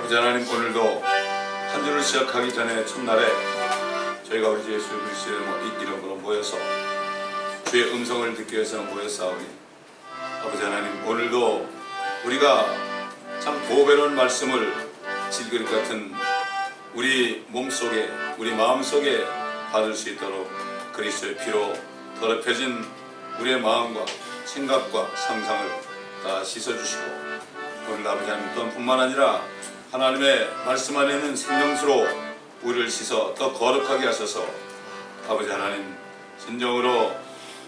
아버지 하나님, 오늘도 한 주를 시작하기 전에 첫날에 저희가 우리 주 예수 그리스도의 이름으로 모여서 주의 음성을 듣기 위해서 모였사오니 아버지 하나님, 오늘도 우리가 참 보배로운 말씀을 질그릇 같은 우리 몸속에, 우리 마음속에 받을 수 있도록 그리스도의 피로 더럽혀진 우리의 마음과 생각과 상상을 다 씻어주시고, 오늘 아버지 하나님 또한 뿐만 아니라 하나님의 말씀 안에 있는 생명수로 우리를 씻어 더 거룩하게 하셔서 아버지 하나님, 진정으로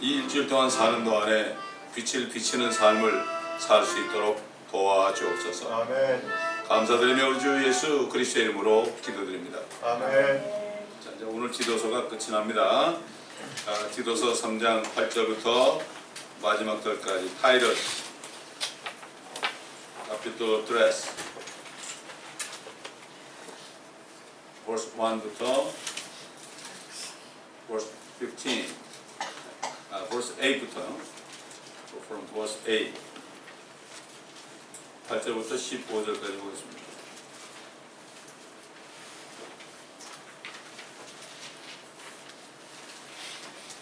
이 일주일 동안 사는 동안에 빛을 비치는 삶을 살 수 있도록 도와주옵소서. 아멘. 감사드리며 우리 주 예수 그리스도의 이름으로 기도드립니다. 아멘. 자, 이제 오늘 지도서가 끝이 납니다. 지도서 3장 8절부터 마지막 절까지 타이러스 카피톨 3 verse 1부터 verse 15 verse 8부터 from verse 8 8절부터 15절까지 보겠습니다.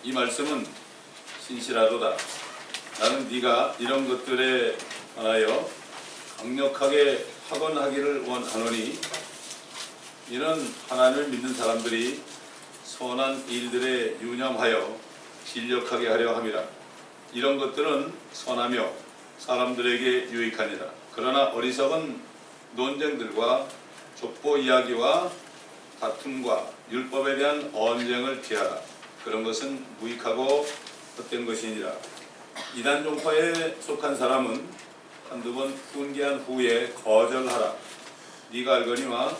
이 말씀은 신실하도다. 나는 네가 이런 것들에 관하여 강력하게 확언하기를 원하노니 이는 하나님을 믿는 사람들이 선한 일들에 유념하여 진력하게 하려 함이라. 이런 것들은 선하며 사람들에게 유익하니라. 그러나 어리석은 논쟁들과 족보 이야기와 다툼과 율법에 대한 언쟁을 피하라. 그런 것은 무익하고 헛된 것이니라. 이단 종파에 속한 사람은 한두 번 훈계한 후에 거절하라. 네가 알거니와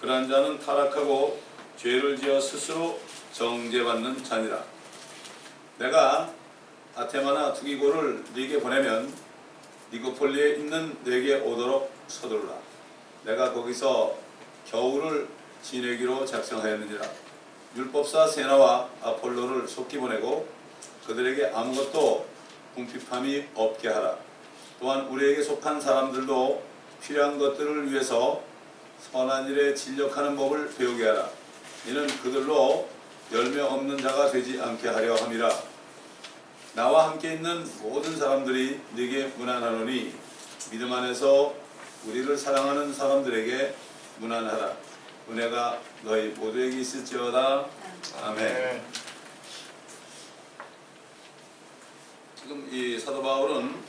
그러한 자는 타락하고 죄를 지어 스스로 정죄받는 자니라. 내가 아테마나 두기고를 네게 보내면 니고폴리에 있는 네게 오도록 서두르라. 내가 거기서 겨울을 지내기로 작정하였느니라. 율법사 세나와 아폴로를 속히 보내고 그들에게 아무것도 궁핍함이 없게 하라. 또한 우리에게 속한 사람들도 필요한 것들을 위해서 선한 일에 진력하는 법을 배우게 하라. 이는 그들로 열매 없는 자가 되지 않게 하려 함이라. 나와 함께 있는 모든 사람들이 네게 문안하노니 믿음 안에서 우리를 사랑하는 사람들에게 문안하라. 은혜가 너희 모두에게 있을지어다. 아멘. 지금 이 사도 바울은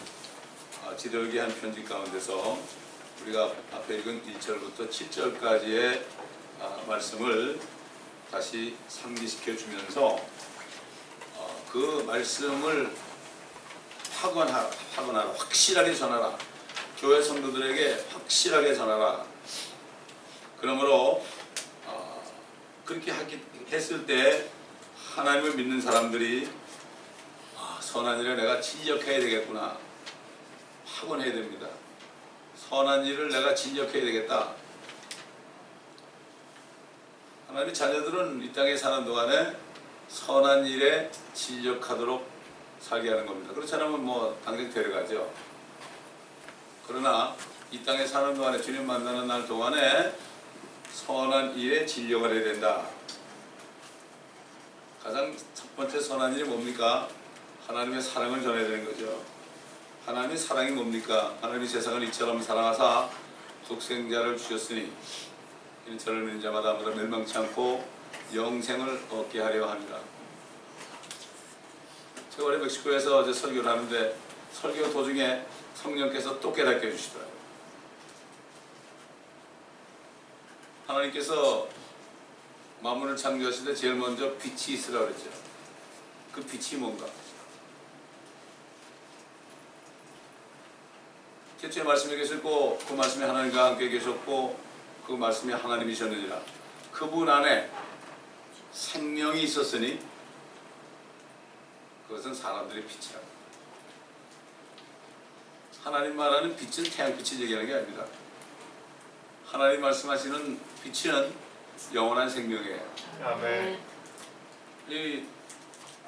지도에게 한 편지 가운데서 우리가 앞에 읽은 1절부터 7절까지의 말씀을 다시 상기시켜 주면서 그 말씀을 확언하라, 확실하게 전하라. 교회 성도들에게 확실하게 전하라. 그러므로 그렇게 했을 때 하나님을 믿는 사람들이 선한 일에 내가 진력해야 되겠구나, 확언해야 됩니다. 선한 일을 내가 진력해야 되겠다. 하나님의 자녀들은 이 땅에 사는 동안에 선한 일에 진력하도록 살게 하는 겁니다. 그렇지 않으면 당장 데려가죠. 그러나 이 땅에 사는 동안에, 주님 만나는 날 동안에 선한 일에 진력을 해야 된다. 가장 첫 번째 선한 일이 뭡니까? 하나님의 사랑을 전해야 되는 거죠. 하나님의 사랑이 뭡니까? 하나님이 세상을 이처럼 사랑하사 독생자를 주셨으니 이는 저를 믿는 자마다 아무나 멸망치 않고 영생을 얻게 하려 합니다. 제가 원래 멕시코에서 설교를 하는데 설교 도중에 성령께서 또 깨닫게 해주시더라고요. 하나님께서 만물을 창조하실 때 제일 먼저 빛이 있으라고 그랬죠. 그 빛이 뭔가? 태초에 말씀이 계셨고 그 말씀이 하나님과 함께 계셨고 그 말씀이 하나님이셨느니라. 그분 안에 생명이 있었으니 그것은 사람들의 빛이라고. 하나님 말하는 빛은 태양빛을 얘기하는 게 아닙니다. 하나님 말씀하시는 빛은 영원한 생명이에요. 아멘. 이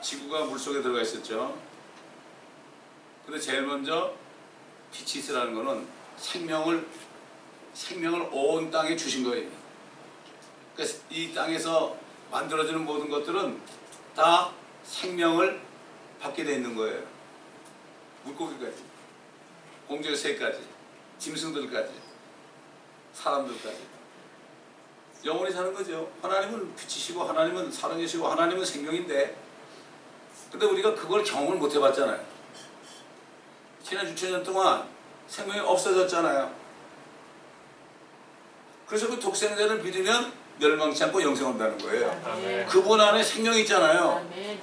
지구가 물속에 들어가 있었죠. 근데 제일 먼저 빛이 있으라는 것은 생명을 생명을 온 땅에 주신 거예요. 그래서 이 땅에서 만들어지는 모든 것들은 다 생명을 받게 돼 있는 거예요. 물고기까지, 공중의 새까지, 짐승들까지, 사람들까지 영원히 사는 거죠. 하나님은 빛이시고 하나님은 사랑이시고 하나님은 생명인데, 근데 우리가 그걸 경험을 못 해봤잖아요. 지난 6천년 동안 생명이 없어졌잖아요. 그래서 그 독생자를 믿으면 멸망치 않고 영생 온다는 거예요. 아멘. 그분 안에 생명이 있잖아요. 아멘.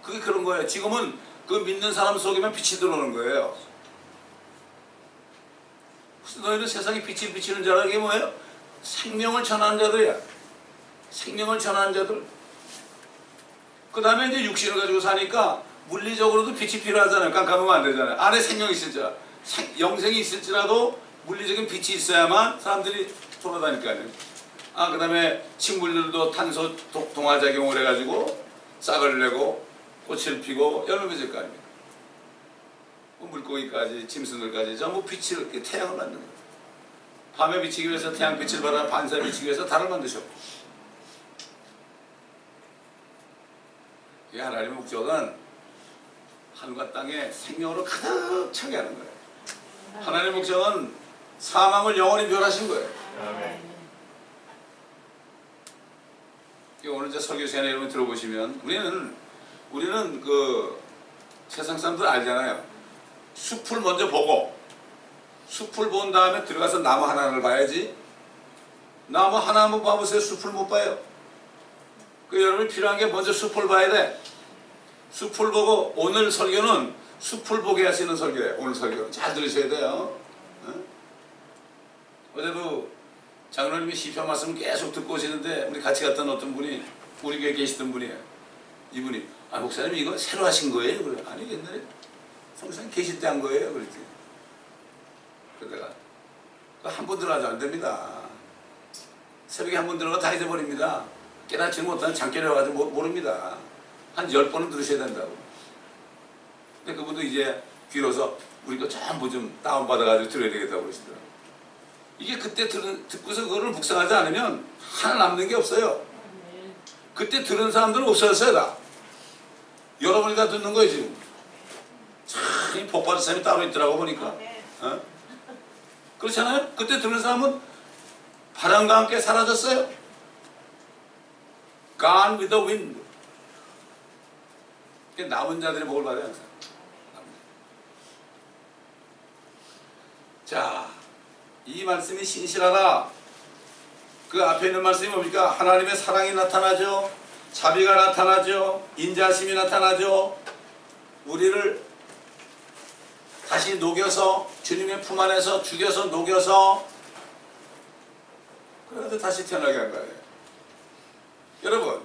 그게 그런 거예요. 지금은 그 믿는 사람 속에만 빛이 들어오는 거예요. 그래서 너희는 세상에 빛이 비치는 자라. 이게 뭐예요? 생명을 전하는 자들이야. 생명을 전하는 자들. 그 다음에 이제 육신을 가지고 사니까 물리적으로도 빛이 필요하잖아요. 깜깜하면 안 되잖아요. 안에 생명이 있을지라, 영생이 있을지라도 물리적인 빛이 있어야만 사람들이 돌아다니까요. 그 다음에 식물들도 탄소 동화작용을 해가지고 싹을 내고 꽃을 피고 열매 맺을 거 아닙니까? 물고기까지 짐승들까지 전부 빛을, 태양을 만든 거예요. 밤에 비치기 위해서 태양빛을 받아 반사에 비치기 위해서 달을 만드셨고, 이 하나님의 목적은 하늘과 땅에 생명으로 가득 차게 하는 거예요. 하나님의 목적은 사망을 영원히 멸하신 거예요. 아멘. 오늘 이제 설교 시간에 여러분 들어보시면 우리는 그 세상 사람들 알잖아요. 숲을 먼저 보고, 숲을 본 다음에 들어가서 나무 하나를 봐야지. 나무 하나 한번 봐보세요. 숲을 못 봐요. 그 여러분이 필요한 게 먼저 숲을 봐야 돼. 숲을 보고, 오늘 설교는 숲을 보게 하시는 설교예요. 오늘 설교는 잘 들으셔야 돼요. 어제도 장로님이 시편 말씀 계속 듣고 오시는데, 우리 같이 갔던 어떤 분이, 우리 교회에 계시던 분이에요. 이분이, 목사님 이거 새로 하신 거예요? 그래. 아니, 옛날에 성상 계실 때 한 거예요. 그랬지. 그러다가 한 번 들어가도 안 됩니다. 새벽에 한 번 들어가 다 잊어버립니다. 깨닫지 못하는 잠결에 와가지고 모릅니다. 한 10번은 들으셔야 된다고. 근데 그분도 이제 귀로서 우리 거 전부 좀 다운받아가지고 들어야 되겠다고 그러시더라고요. 이게 그때 듣고서 그거를 묵상하지 않으면 하나 남는 게 없어요. 그때 들은 사람들은 없어졌어요, 다. 여러분이 다 듣는 거예요, 지금. 참, 이 복받은 사람이 따로 있더라고, 보니까. 그렇잖아요? 그때 들은 사람은 바람과 함께 사라졌어요. Gone with the wind. 남은 자들이 복을 받아요, 항상. 자, 이 말씀이 신실하다. 그 앞에 있는 말씀이 뭡니까? 하나님의 사랑이 나타나죠. 자비가 나타나죠. 인자심이 나타나죠. 우리를 다시 녹여서 주님의 품 안에서 죽여서 녹여서 그래서 다시 태어나게 한 거예요. 여러분,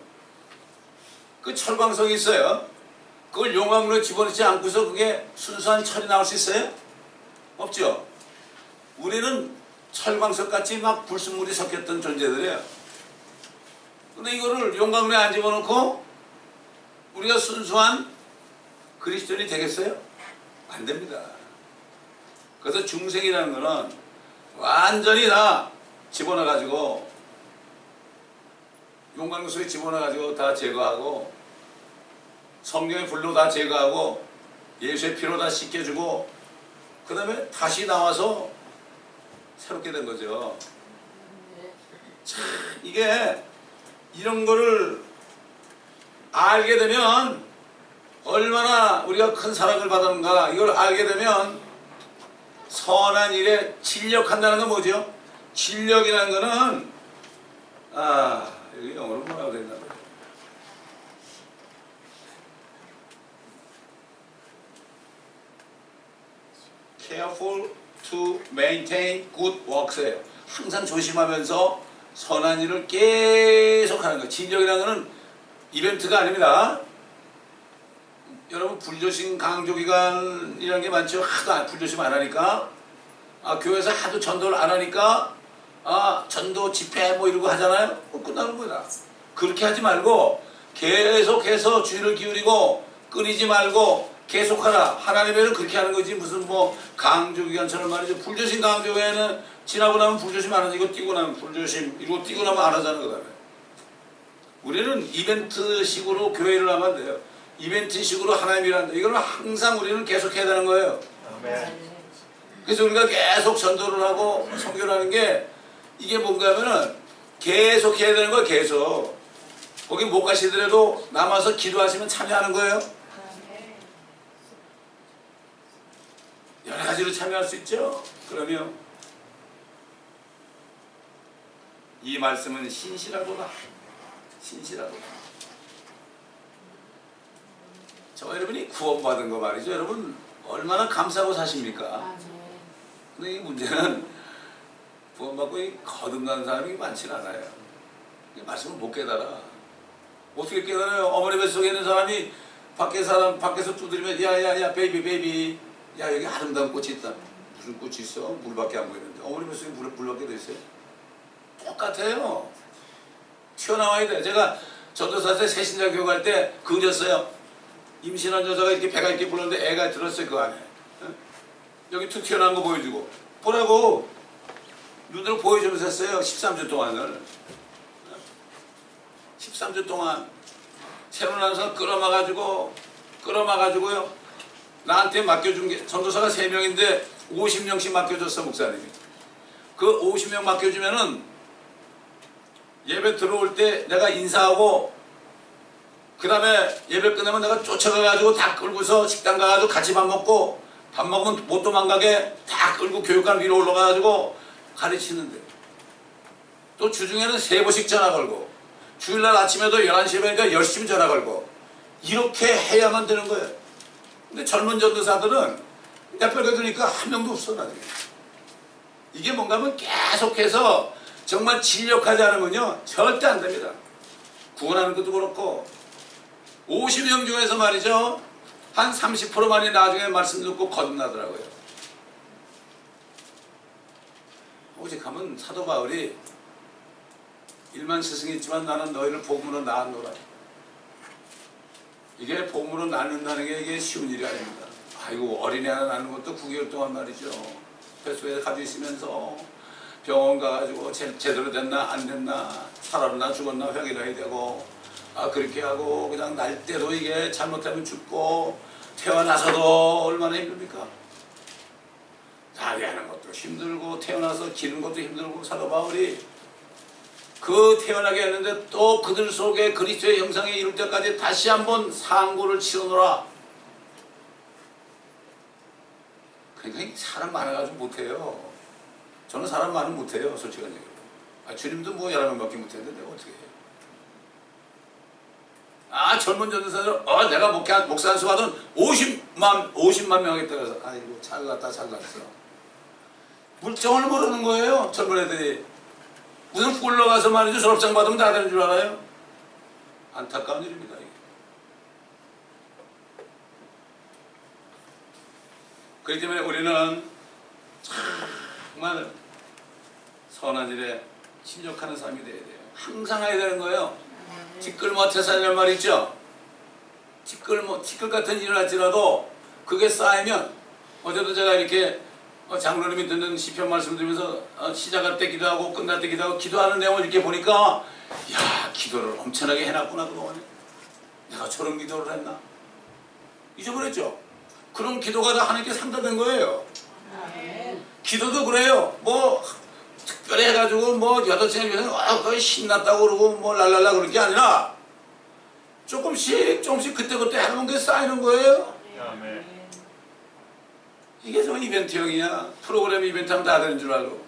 그 철광석이 있어요. 그걸 용광로에 집어넣지 않고서 그게 순수한 철이 나올 수 있어요? 없죠. 우리는 철광석같이 막 불순물이 섞였던 존재들이에요. 근데 이거를 용광로에 안 집어넣고 우리가 순수한 그리스도인이 되겠어요? 안 됩니다. 그래서 중생이라는 거는 완전히 다 집어넣어가지고 용광로 속에 집어넣어가지고 다 제거하고 성령의 불로 다 제거하고 예수의 피로 다 씻겨주고 그 다음에 다시 나와서 새롭게 된 거죠. 참, 이게 이런 거를 알게 되면 얼마나 우리가 큰 사랑을 받았는가. 이걸 알게 되면 선한 일에 진력한다는 건 뭐죠? 진력이라는 거는 여기 영어로 뭐라고 됐나? Careful to maintain good works예요. 항상 조심하면서 선한 일을 계속 하는 거예요. 진력이라는 거는 이벤트가 아닙니다. 여러분 불조심 강조기간이라는 게 많죠. 하도 불조심 안 하니까 교회에서 하도 전도를 안 하니까 전도 집회 뭐 이러고 하잖아요. 끝나는 거다. 그렇게 하지 말고 계속해서 주의를 기울이고 끊이지 말고 계속하라. 하나님의 일은 그렇게 하는 거지. 무슨 뭐 강조기관처럼 말이죠. 불조심 강조회는 지나고 나면 불조심 안 하지. 이거 뛰고 나면 불조심, 이거 뛰고 나면 안 하자는 거다. 우리는 이벤트식으로 교회를 하면 안 돼요. 이벤트식으로 하나님 일한다. 이걸 항상 우리는 계속 해야 되는 거예요. 아멘. 그래서 우리가 계속 전도를 하고 선교를 하는 게 이게 뭔가 하면은 계속 해야 되는 거예요. 계속. 거기 못 가시더라도 남아서 기도하시면 참여하는 거예요. 여러 가지로 참여할 수 있죠. 그러면 이 말씀은 신실하도다. 신실하도다. 저 여러분이 구원받은 거 말이죠. 여러분 얼마나 감사하고 사십니까? 근데 이 문제는 구원받고 거듭난 사람이 많지는 않아요. 이 말씀을 못 깨달아. 어떻게 깨달아요? 어머니 뱃속에 있는 사람이 밖에서 두드리면 야야야 베이비 베이비, 야 여기 아름다운 꽃이 있다. 무슨 꽃이 있어? 물밖에 안 보이는데. 어머니 뱃속에 물밖에 더 있어요? 똑같아요. 튀어나와야 돼. 제가 전도사 때 새신자 교육 할 때 그렸어요. 임신한 여자가 이렇게 배가 이렇게 불렀는데 애가 들었어요. 그 안에. 여기 툭 튀어나온 거 보여주고 보라고 눈으로 보여주면서 했어요. 13주 동안을. 13주 동안 새로 난 사람 끌어마가지고요. 나한테 맡겨준 게 전도사가 3명인데 50명씩 맡겨줬어. 목사님이. 그 50명 맡겨주면은 예배 들어올 때 내가 인사하고 그 다음에 예배 끝나면 내가 쫓아가가지고 다 끌고서 식당 가가지고 같이 밥 먹고, 밥 먹으면 못 도망가게 다 끌고 교육관 위로 올라가가지고 가르치는데, 또 주중에는 3번씩 전화 걸고, 주일날 아침에도 11시에 뵈니까 10시면 전화 걸고, 이렇게 해야만 되는 거예요. 근데 젊은 전도사들은 내 뼈가 드니까 한 명도 없어. 나중에 이게 뭔가 하면 계속해서 정말 진력하지 않으면요 절대 안 됩니다. 구원하는 것도 그렇고 50명 중에서 말이죠 한 30%만이 나중에 말씀 듣고 거듭나더라고요. 오직하면 사도 바울이 일만 스승이 있지만 나는 너희를 복음으로 낳았노라. 이게 복음으로 낳는다는 게 이게 쉬운 일이 아닙니다. 아이고 어린애 하나 낳는 것도 9개월 동안 말이죠. 뱃속에 가지고 있으면서 병원 가가지고 제대로 됐나 안 됐나, 살았나 죽었나 확인해야 되고, 그렇게 하고 그냥 날 때도 이게 잘못하면 죽고, 태어나서도 얼마나 힘듭니까? 자기하는 것도 힘들고 태어나서 기는 것도 힘들고. 사도 바울이 그 태어나게 했는데 또 그들 속에 그리스도의 형상에 이룰 때까지 다시 한번 상고를 치르노라. 그러니까 사람 많아가지고 못해요. 저는 사람 많으면 못해요. 솔직한 얘기로. 주님도 뭐 여러 명밖에 못했는데 내가 어떻게 해요. 젊은 전도사들 내가 목사 한 수 받은 50만 명 하겠다 그래서 아이고 잘났다 잘났어. 물정을 모르는 거예요. 젊은 애들이. 무슨 굴러 가서 말이죠 졸업장 받으면 다 되는 줄 알아요? 안타까운 일입니다. 이게. 그렇기 때문에 우리는 정말 선한 일에 신력하는 삶이 되어야 돼요. 항상 해야 되는 거예요. 티끌모태산이라는 말이 있죠. 티끌 같은 일을 할지라도 그게 쌓이면, 어제도 제가 이렇게 장로님이 듣는 시편 말씀 들으면서 시작할 때 기도하고 끝날 때 기도하고 기도하는 내용을 이렇게 보니까 야 기도를 엄청나게 해놨구나 그동안에. 내가 저런 기도를 했나? 잊어버렸죠. 그런 기도가 다 하나님께 상달된 거예요. 기도도 그래요. 뭐 특별히 해가지고 뭐 8시간 거의 신났다고 그러고 뭐 랄랄라 그런 게 아니라 조금씩 그때 해놓은 게 쌓이는 거예요. 아멘. 이게 좀 이벤트형이냐, 프로그램 이벤트 하면 다 되는 줄 알고.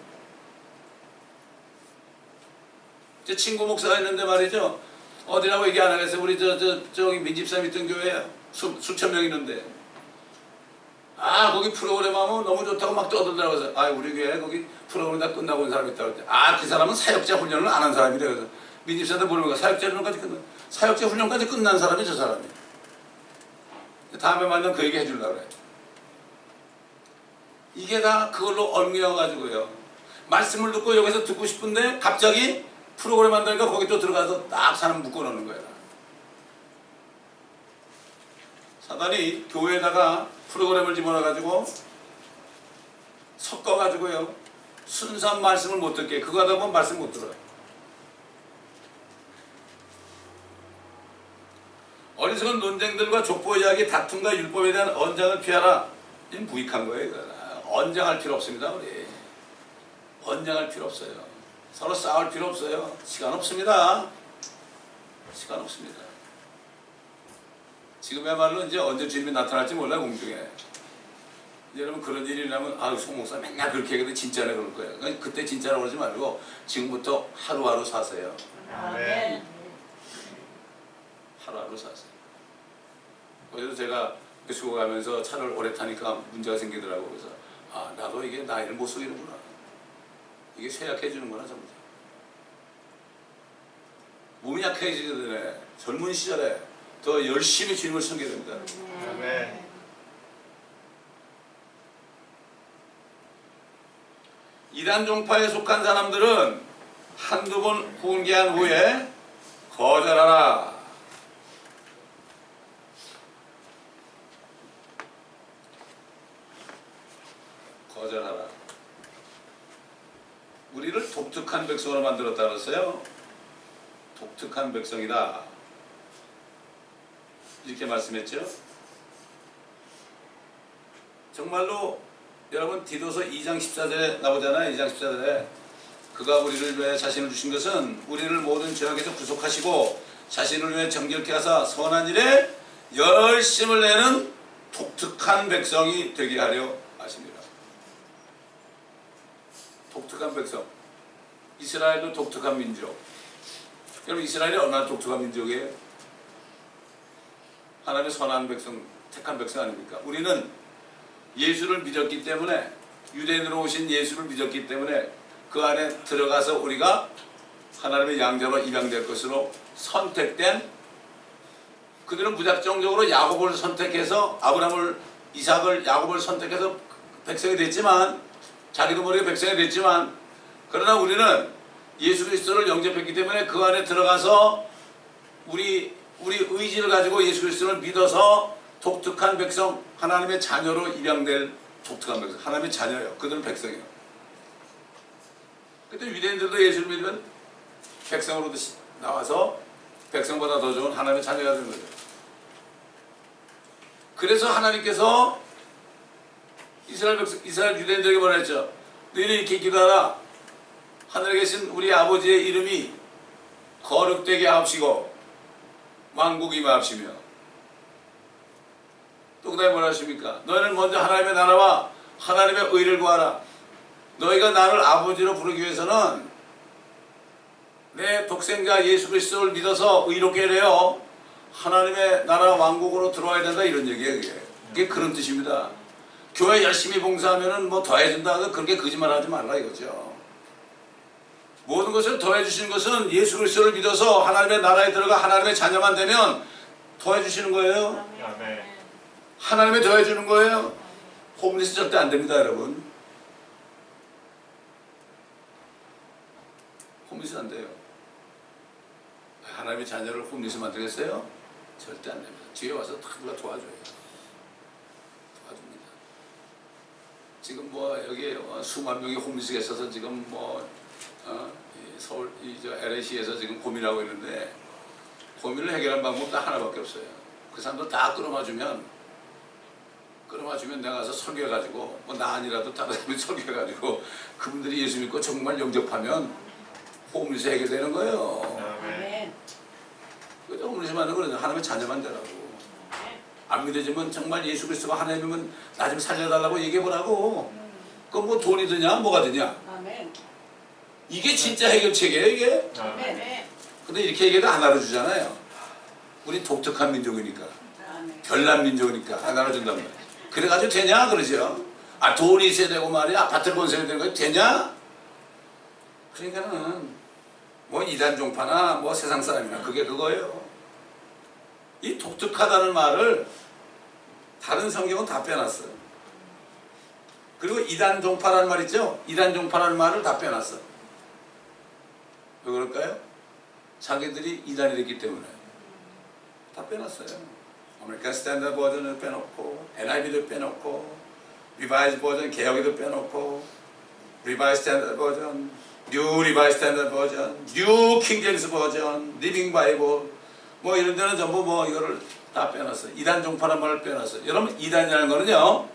제 친구 목사가 있는데 말이죠, 어디라고 얘기 안 하겠어요. 우리 저기 민집사 있던 교회에 수천 명 있는데, 거기 프로그램 하면 너무 좋다고 막 떠들더라고요. 우리 교회에 거기 프로그램 다 끝나고 온 사람이 있다고 했더니 그 사람은 사역자 훈련을 안 한 사람이래. 그래서 민집사한테 물어보니까 사역자 훈련까지 끝난 사람이 저 사람이. 다음에 만나면 그 얘기 해주려고 그래. 이게 다 그걸로 얽매여가지고요. 말씀을 듣고 여기서 듣고 싶은데 갑자기 프로그램 한다니까 거기 또 들어가서 딱 사람 묶어놓는 거야. 사단이 교회에다가 프로그램을 집어넣어가지고 섞어가지고요 순수한 말씀을 못 듣게 그거 하다 보면 말씀 못 들어요. 어리석은 논쟁들과 족보 이야기 다툼과 율법에 대한 언장을 피하라. 이건 무익한 거예요. 언장할 필요 없습니다. 우리 언장할 필요 없어요. 서로 싸울 필요 없어요. 시간 없습니다. 시간 없습니다. 지금야말로 이제 언제 주님이 나타날지 몰라요. 공중에. 이제 여러분 그런 일이 일어나면 아유 송 목사 맨날 그렇게 얘기해도 진짜네 그럴 거예요. 그러니까 그때 진짜라고 그러지 말고 지금부터 하루하루 사세요. 아멘. 하루하루 사세요. 그래서 제가 멕시코 가면서 차를 오래 타니까 문제가 생기더라고요. 그래서 아 나도 이게 나이를 못 속이는구나. 이게 쇠약해지는구나 전부 다. 몸이 약해지기 전에 젊은 시절에 더 열심히 주님을 섬겨야 됩니다. 아멘. 이단 종파에 속한 사람들은 한두 번 훈계한 후에 거절하라. 거절하라. 우리를 독특한 백성으로 만들었다 그랬어요. 독특한 백성이다. 이렇게 말씀했죠. 정말로 여러분 디도서 2장 14절에 나오잖아요. 2장 14절에 그가 우리를 위해 자신을 주신 것은 우리를 모든 죄악에서 구속하시고 자신을 위해 정결케 하사 선한 일에 열심을 내는 독특한 백성이 되게 하려 하십니다. 독특한 백성. 이스라엘도 독특한 민족. 여러분 이스라엘이 얼마나 독특한 민족이에요? 하나님의 선한 백성, 택한 백성 아닙니까? 우리는 예수를 믿었기 때문에 유대인으로 오신 예수를 믿었기 때문에 그 안에 들어가서 우리가 하나님의 양자로 입양될 것으로 선택된 그들은 무작정적으로 야곱을 선택해서 아브라함을 이삭을 야곱을 선택해서 백성이 됐지만 자기도 모르게 백성이 됐지만 그러나 우리는 예수 그리스도를 영접했기 때문에 그 안에 들어가서 우리 의지를 가지고 예수 그리스도를 믿어서 독특한 백성 하나님의 자녀로 입양될 독특한 백성 하나님의 자녀예요. 그들은 백성이에요. 그때 유대인들도 예수를 믿으면 백성으로 나와서 백성보다 더 좋은 하나님의 자녀가 되는 거죠. 그래서 하나님께서 이스라엘 유대인들에게 뭐라 했죠? 너희는 이렇게 기도하라. 하늘에 계신 우리 아버지의 이름이 거룩되게 하옵시고 왕국이 임하옵시며 또 그다음에 뭐라 하십니까? 너희는 먼저 하나님의 나라와 하나님의 의를 구하라. 너희가 나를 아버지로 부르기 위해서는 내 독생자 예수 그리스도를 믿어서 의롭게 되어 하나님의 나라 왕국으로 들어와야 된다 이런 얘기예요. 그게 그런 뜻입니다. 교회 열심히 봉사하면은 뭐 더해준다. 그렇게 거짓말하지 말라 이거죠. 모든 것을 더해주시는 것은 예수 그리스도를 믿어서 하나님의 나라에 들어가 하나님의 자녀만 되면 더해주시는 거예요. 아멘. 하나님의 더해주는 거예요. 홈리스 절대 안 됩니다, 여러분. 홈리스 안 돼요. 하나님의 자녀를 홈리스 만들겠어요? 절대 안 됩니다. 뒤에 와서 다 누가 도와줘요. 도와줍니다. 지금 뭐 여기 수만 명이 홈리스가 있어서 지금 뭐 서울 LA시에서 지금 고민하고 있는데 고민을 해결할 방법은 딱 하나밖에 없어요. 그 사람들 다 끌어마주면 내가 가서 설교해가지고 뭐 나 아니라도 다른 사람이 설교해가지고 그분들이 예수 믿고 정말 영접하면 홈리스 해결되는 거예요. 아멘. 그죠? 홈리스 만드는 거는 하나님의 자녀만 되라고. 안 믿어지면 정말 예수 그리스도가 하나님이면 나 좀 살려달라고 얘기해보라고. 그건 뭐 돈이 드냐 뭐가 드냐. 아멘. 이게 진짜 해결책이에요 이게. 아멘. 근데 이렇게 얘기해도 안 알아주잖아요. 우리 독특한 민족이니까. 아멘. 별난 민족이니까 안 알아준단 말이야. 그래가지고 되냐 그러죠. 아 돈이 있어야 되고 말이야. 아파트를 건설해야 되는 거 되냐. 그러니까는 뭐 이단 종파나 뭐 세상 사람이나 그게 그거예요. 이 독특하다는 말을 다른 성경은 다 빼놨어요. 그리고 이단 종파라는 말 있죠. 이단 종파라는 말을 다 빼놨어. 왜 그럴까요? 자기들이 이단이 됐기 때문에 다 빼놨어요. 아메리칸 스탠다드 버전을 빼놓고 NIV도 빼놓고 리바이즈 버전 개혁이도 빼놓고 리바이즈 스탠다드 버전, 뉴 리바이즈 스탠다드 버전, 뉴 킹제임스 버전, 리빙 바이블 뭐 이런 데는 전부 뭐 이거를 다 빼놨어요. 이단 종파란 말을 빼놨어요. 여러분 이단이라는 거는요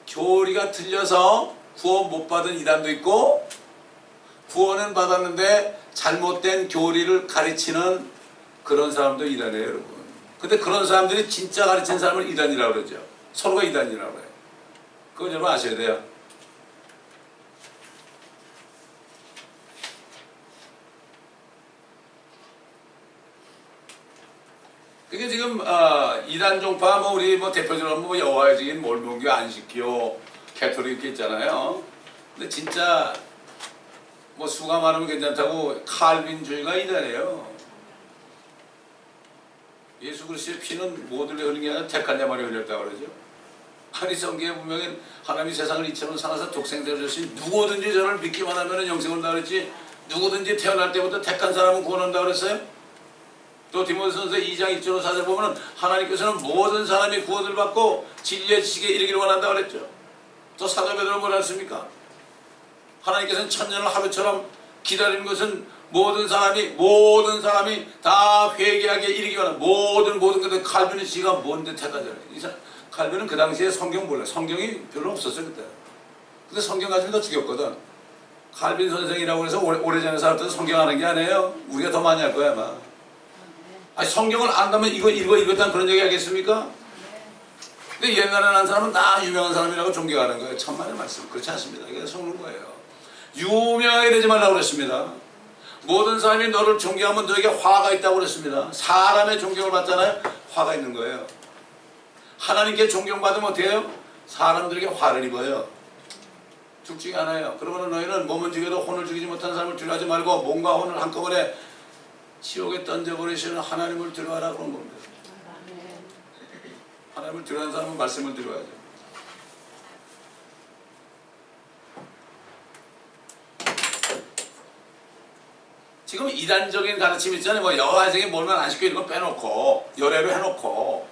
교리가 틀려서 구원 못 받은 이단도 있고 구원은 받았는데 잘못된 교리를 가르치는 그런 사람도 이단이에요, 여러분. 근데 그런 사람들이 진짜 가르치는 사람을 이단이라고 그러죠. 서로가 이단이라고 해요. 그건 여러분 아셔야 돼요. 그게 지금 이단 종파 뭐 우리 뭐 대표적으로 뭐 여호와의 증인, 몰몬교, 안식교, 캐톨릭 이렇게 있잖아요. 근데 진짜 뭐 수가 많으면 괜찮다고 칼빈주의가 이단이에요. 예수 그리스도의 피는 모두를 흘린 게 아니라 택한 자만이 흘렸다고 그러죠. 아니 성경에 분명히 하나님이 세상을 이처럼 사랑해서 독생자를 주신 누구든지 저를 믿기만 하면 영생을 얻는다 그랬지 누구든지 태어날 때부터 택한 사람은 구원한다 그랬어요. 또 디모데전서 2장 1절로 4절 보면은 하나님께서는 모든 사람이 구원을 받고 진리의 지식에 이르기를 원한다 그랬죠. 또 사도 베드로는 뭐라 했습니까? 하나님께서는 천년을 하루처럼 기다리는 것은 모든 사람이 다 회개하게 이르기 원한 모든 것들 칼빈의 지가 뭔데 택하잖아요. 칼빈은 그 당시에 성경 몰라요. 성경이 별로 없었어요 그때. 근데 성경 가지고 다 죽였거든. 칼빈 선생이라고 해서 오래전에 살았던 성경 하는 게 아니에요. 우리가 더 많이 할 거야 아마. 아니 성경을 안다면 이거 읽었다는 그런 얘기 하겠습니까? 근데 옛날에 난 사람은 다 유명한 사람이라고 존경하는 거예요. 천만의 말씀. 그렇지 않습니다. 이게 속는 거예요. 유명하게 되지 말라고 그랬습니다. 모든 사람이 너를 존경하면 너에게 화가 있다고 그랬습니다. 사람의 존경을 받잖아요. 화가 있는 거예요. 하나님께 존경받으면 어떻게 해요? 사람들에게 화를 입어요. 둘 중에 하나예요. 그러면 너희는 몸은 죽여도 혼을 죽이지 못한 사람을 두려워하지 말고 몸과 혼을 한꺼번에 지옥에 던져버리시는 하나님을 두려워하라 그런 겁니다. 하나님을 두려워하는 사람은 말씀을 두려워하죠. 지금 이단적인 가르침 있잖아요. 뭐 여호와의 증인, 몰몬, 안식교 이런 거 빼놓고 열애로 해놓고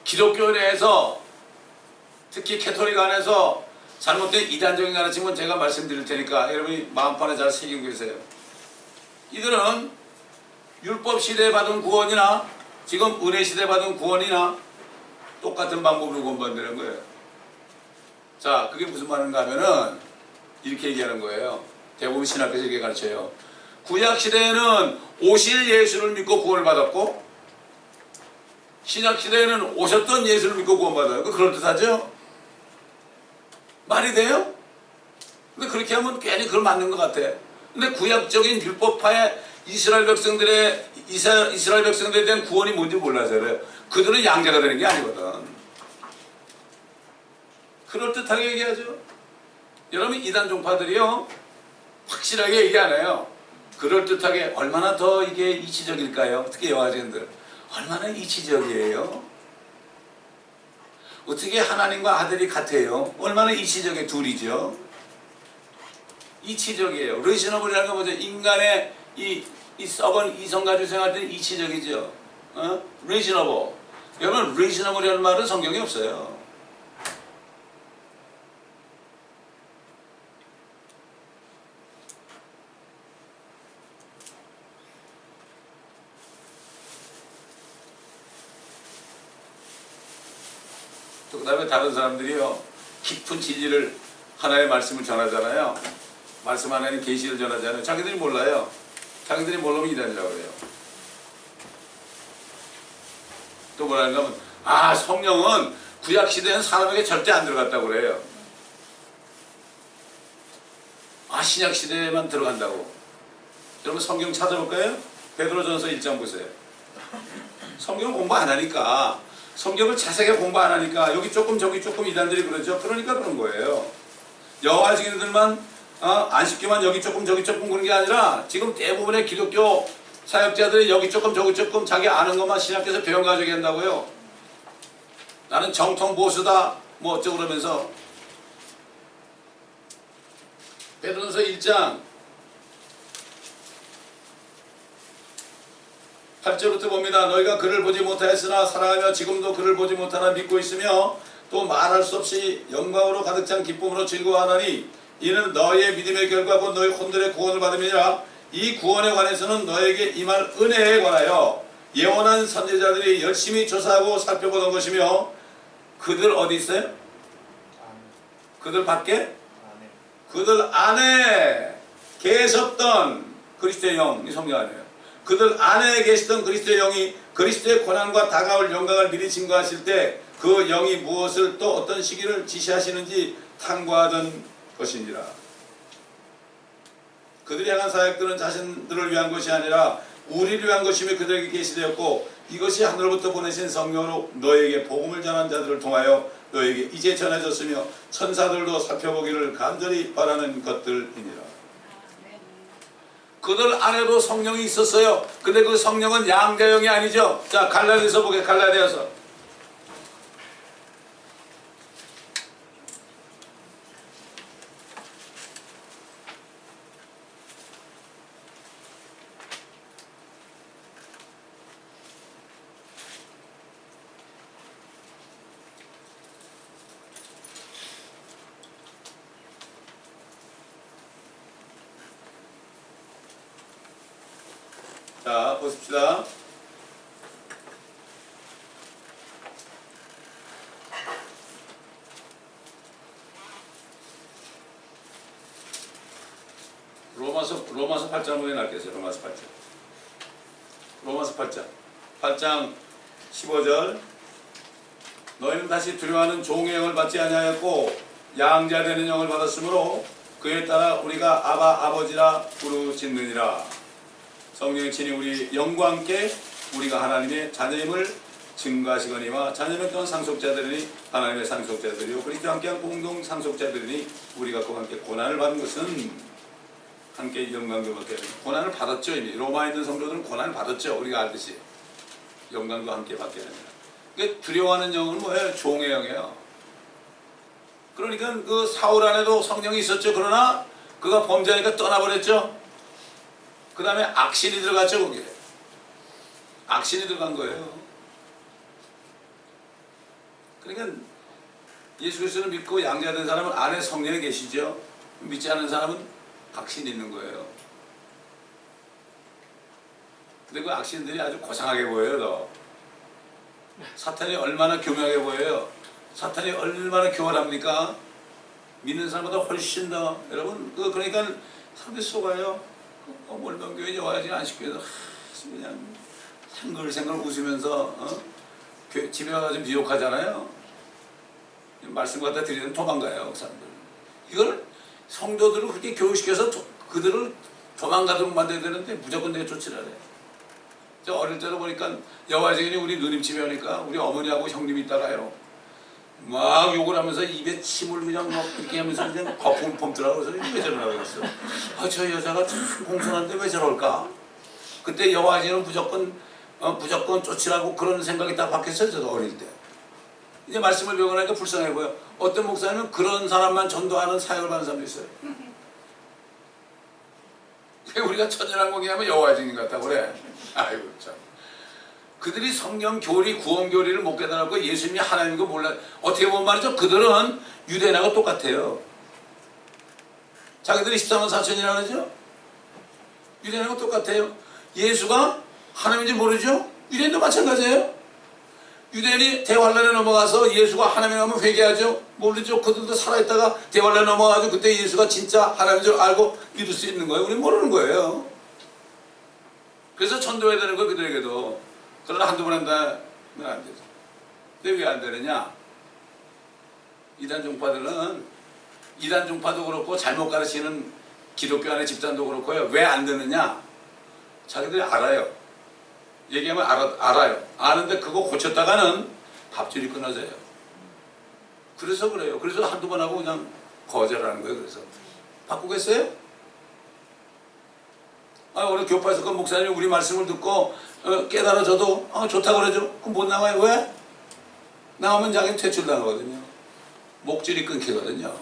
기독교 내에서 특히 캐톨릭 안에서 잘못된 이단적인 가르침은 제가 말씀드릴 테니까 여러분이 마음판에 잘 새기고 계세요. 이들은 율법 시대에 받은 구원이나 지금 은혜 시대에 받은 구원이나 똑같은 방법으로 구원받는 거예요. 자, 그게 무슨 말인가 하면은 이렇게 얘기하는 거예요. 대부분 신학교에서 이렇게 가르쳐요. 구약 시대에는 오실 예수를 믿고 구원을 받았고 신약 시대에는 오셨던 예수를 믿고 구원받아요. 그럴듯하죠? 말이 돼요? 근데 그렇게 하면 괜히 그걸 맞는 것 같아. 근데 구약적인 율법파의 이스라엘 백성들에 대한 구원이 뭔지 몰라서 그래요. 그들은 양자가 되는 게 아니거든. 그럴듯하게 얘기하죠. 여러분 이단 종파들이요 확실하게 얘기 안 해요. 그럴듯하게 얼마나 더 이게 이치적일까요? 특히 여아쟁이들 얼마나 이치적이에요? 어떻게 하나님과 아들이 같아요? 얼마나 이치적인 둘이죠? 이치적이에요. 리저너블이라는 건 뭐죠? 인간의 이 썩은 이성 가지고 생각할 때는 이치적이죠. 리저너블. 여러분 리저너블이라는 말은 성경에 없어요. 또 그 다음에 다른 사람들이요 깊은 진리를 하나의 말씀을 전하잖아요. 말씀 하나의 계시를 전하잖아요. 자기들이 몰라요. 자기들이 모르면 이단이라고 그래요. 또 뭐라는가 하면 성령은 구약시대에는 사람에게 절대 안 들어갔다고 그래요. 신약시대에만 들어간다고. 여러분 성경 찾아볼까요? 베드로전서 1장 보세요. 성경 공부 안 하니까 성경을 자세하게 공부 안 하니까 여기 조금 저기 조금 이단들이 그러죠. 그러니까 그런 거예요. 여호와 증인들만 안식교만 여기 조금 저기 조금 그런 게 아니라 지금 대부분의 기독교 사역자들이 여기 조금 저기 조금 자기 아는 것만 신학교에서 배워가지고 한다고요. 나는 정통 보수다 뭐 어쩌고 그러면서 베드로전서 1장 8절부터 봅니다. 너희가 그를 보지 못하였으나 사랑하며 지금도 그를 보지 못하나 믿고 있으며 또 말할 수 없이 영광으로 가득 찬 기쁨으로 즐거워하나니 이는 너희의 믿음의 결과고 너희 혼들의 구원을 받음이라. 이 구원에 관해서는 너에게 임할 은혜에 관하여 예언한 선지자들이 열심히 조사하고 살펴보는 것이며 그들 어디 있어요? 아멘. 그들 밖에? 아멘. 그들 안에 계셨던 그리스도의 영이 성령 안에요. 그들 안에 계시던 그리스도의 영이 그리스도의 고난과 다가올 영광을 미리 증거하실 때 그 영이 무엇을 또 어떤 시기를 지시하시는지 탐구하던 것이니라. 그들이 향한 사역들은 자신들을 위한 것이 아니라 우리를 위한 것이며 그들에게 계시되었고 이것이 하늘로부터 보내신 성령으로 너에게 복음을 전한 자들을 통하여 너에게 이제 전해졌으며 천사들도 살펴보기를 간절히 바라는 것들이니라. 그들 안에도 성령이 있었어요. 근데 그 성령은 양자형이 아니죠. 자, 갈라디아서 보게. 갈라디아서 자, 보십시다. 로마서 8장 한번 해놨겠어요. 로마서 8장. 로마서 8장. 8장 15절. 너희는 다시 두려워하는 종의 영을 받지 아니하였고 양자 되는 영을 받았으므로 그에 따라 우리가 아바 아버지라 부르짖느니라. 성령이 친히 우리 영과 함께 우리가 하나님의 자녀임을 증거하시거니와 자녀는 또한 상속자들이니 하나님의 상속자들이요 그리스도와 함께한 공동 상속자들이니 우리가 그와 함께 고난을 받는 것은 함께 영광도 받게 됩니다. 고난을 받았죠. 이미 로마에 있는 성도들은 고난을 받았죠. 우리가 알듯이 영광도 함께 받게 됩니다. 그러니까 두려워하는 영은 뭐예요? 종의 영이에요. 그러니까 그 사울 안에도 성령이 있었죠. 그러나 그가 범죄하니까 떠나버렸죠. 그 다음에 악신이 들어갔죠. 거기에 악신이 들어간 거예요. 그러니까 예수 그리스도를 믿고 양자된 사람은 안에 성령이 계시죠. 믿지 않는 사람은 악신이 있는 거예요. 근데 그 악신들이 아주 고상하게 보여요. 더. 사탄이 얼마나 교묘하게 보여요. 사탄이 얼마나 교활합니까? 믿는 사람보다 훨씬 더. 여러분 그러니까 사람들이 속아요. 몰병교회 와야지 안식교회에서 그냥 생글생글 웃으면서 집에 가서 미혹하잖아요. 말씀 갖다 드리는 도망가요. 그 사람들. 이걸 성도들을 그렇게 교육시켜서 그들을 도망가도록 만들어야 되는데 무조건 내가 쫓으라 그래. 저 어릴 때로 보니까 여호와 증인이 우리 누님 집에 오니까 우리 어머니하고 형님이 있다가요. 막 욕을 하면서 입에 침을 그냥 막 이렇게 하면서 그냥 거품을 뿜더라고. 그래서 왜 저러나 그랬어. 저 여자가 참 공손한데 왜 저럴까? 그때 여호와 증인은 무조건 쫓으라고 그런 생각이 딱 박혔어요. 저도 어릴 때. 이제 말씀을 배우니까 불쌍해 보여. 어떤 목사님은 그런 사람만 전도하는 사역을 받는 사람도 있어요. 우리가 천연한공이 하면 여호와 증인 같다고 그래. 아이고 참. 그들이 성령 교리, 구원 교리를 못 깨달았고 예수님이 하나님인 거 몰라. 어떻게 보면 말이죠. 그들은 유대인하고 똑같아요. 자기들이 14만 4천이라고 하죠. 유대인하고 똑같아요. 예수가 하나님인지 모르죠. 유대인도 마찬가지예요. 유대인이 대환란에 넘어가서 예수가 하나님이라면 회개하죠. 모르죠. 그들도 살아있다가 대환란에 넘어가서 그때 예수가 진짜 하나님인 줄 알고 믿을 수 있는 거예요. 우리는 모르는 거예요. 그래서 전도해야 되는 거예요. 그들에게도. 그러나 한두 번 한다면 안 되죠. 근데 왜 안 되느냐? 이단 종파도 그렇고 잘못 가르치는 기독교 안의 집단도 그렇고요. 왜 안 되느냐? 자기들이 알아요. 얘기하면 알아요. 아는데 그거 고쳤다가는 밥줄이 끊어져요. 그래서 그래요. 그래서 한두 번 하고 그냥 거절하는 거예요. 그래서 바꾸겠어요? 오늘 교파에서 그 목사님이 우리 말씀을 듣고 깨달아져도 좋다고 그러죠. 그럼 못 나와요. 왜? 나오면 자기는 퇴출당하거든요. 목줄이 끊기거든요.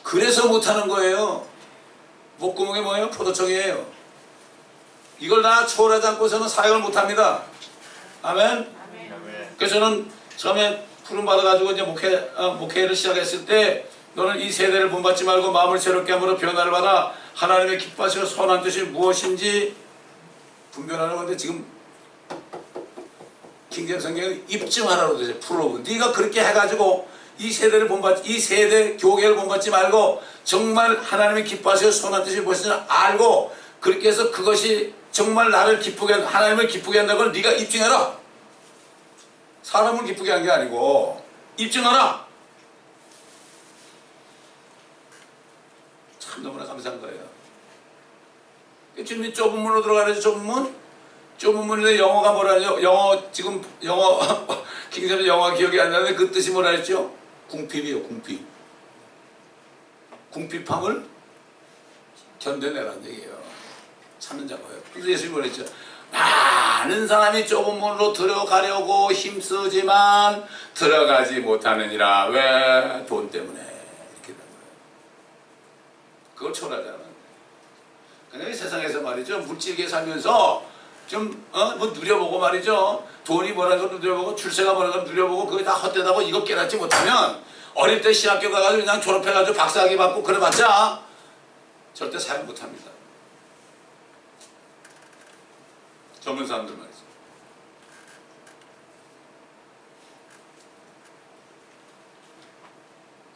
그래서 못하는 거예요. 목구멍에 뭐예요? 포도청이에요. 이걸 다 초월하지 않고서는 사역을 못합니다. 아멘. 아멘. 그래서 저는 처음에 푸름 받아가지고 이제 목회를 시작했을 때 너는 이 세대를 본받지 말고 마음을 새롭게 함으로 변화를 받아 하나님의 기뻐하시고 선한 뜻이 무엇인지 분별하는 건데 지금 킹제임 성경은 입증하라고 되죠. 프로브. 네가 그렇게 해가지고 이 세대 교계를 본받지 말고 정말 하나님의 기뻐하시고 선한 뜻이 무엇인지 알고 그렇게 해서 그것이 정말 나를 기쁘게 하나님을 기쁘게 한다는 걸 네가 입증해라. 사람을 기쁘게 한 게 아니고 입증하라. 참 너무나 감사한 거예요. 주님이 좁은 문으로 들어가야지. 좁은 문? 좁은 문인데 영어가 뭐라 하죠? 지금 킹제임 영어 기억이 안 나는데 그 뜻이 뭐라 했죠? 궁핍이에요. 궁핍. 궁핍함을 견뎌내라는 얘기예요. 찾는 자고요. 그래서 예수님이 뭐랬죠? 많은 사람이 좁은 문으로 들어가려고 힘쓰지만 들어가지 못하느니라. 왜? 돈 때문에. 이렇게 된 거예요. 그걸 초월하잖아. 그러니까 이 세상에서 말이죠. 물질계 살면서 좀 뭐 누려보고 말이죠. 돈이 뭐라는 걸 누려보고 출세가 뭐라는 걸 누려보고 그게 다 헛되다고 이거 깨닫지 못하면 어릴 때 신학교 가가지고 그냥 졸업해가지고 박사학위 받고 그래봤자 절대 사용 못합니다. 젊은 사람들 말이죠.